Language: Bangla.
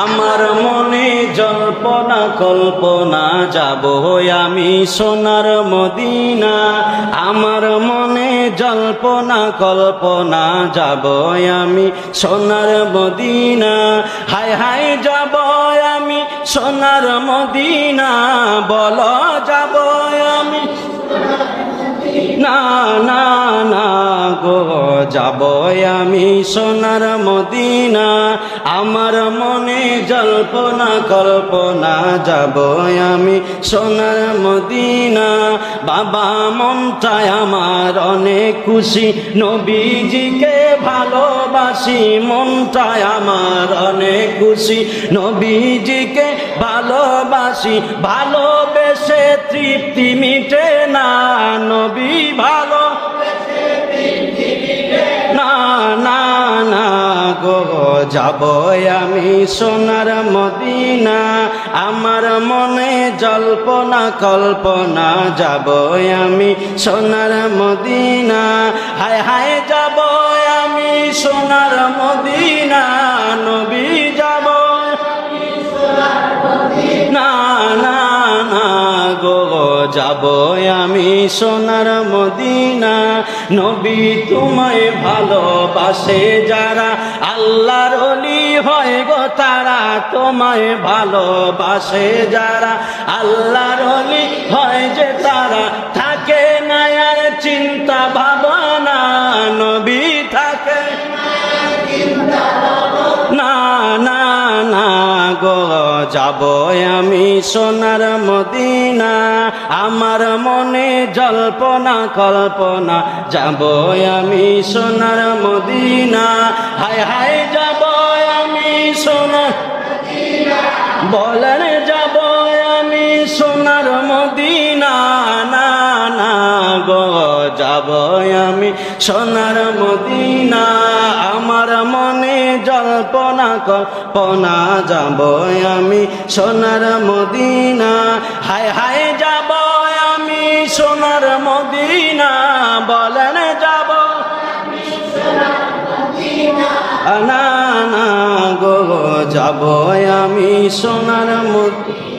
আমার মনে জল্পনা কল্পনা যাব আমি সোনার মদিনা। আমার মনে জল্পনা কল্পনা যাব আমি সোনার মদিনা। হায় হায় যাব আমি সোনার মদিনা, বলো যাব আমি না না না গো, যাব আমি সোনার মদিনা। আমার মনে জল্পনা কল্পনা যাব আমি সোনার মদিনা। বাবা মনটায় আমার অনেক খুশি, নবীজিকে ভালোবাসি। মনটায় আমার অনেক খুশি, নবীজিকে ভালোবাসি। ভালোবেসে তৃপ্তি মিটে না, নবী ভালো না না না গো, যাব আমি সোনার মদিনা। আমার মনে জল্পনা কল্পনা যাব আমি সোনার মদিনা। হায় হায় যাব আমি সোনার মদিনা, নবী যাব না না না গো, যাব আমি সোনার মদিনা। নবী তোমায় ভালোবাসে যারা, আল্লাহর ওলি হয় গো তারা। তোমায় ভালোবাসে যারা, আল্লাহর ওলি হয় যে তারা। থাকে না আর চিন্তা ভাবনা, নবী থাকে না না না গো, যাব আমি সোনার মদিনা। আমার মনে জল্পনা কল্পনা যাব আমি সোনার মদিনা। হায় হায় যাব আমি সোনার, বলেন যাব আমি সোনার মদিনা। না না গো, যাব আমি সোনার মদিনা। আমার মনে জল্পনা কল্পনা যাব আমি সোনার মদিনা। হায় হায় যাব আমি সোনার মদিনা, বলেন যাব না না গো, যাব আমি সোনার মদিনা।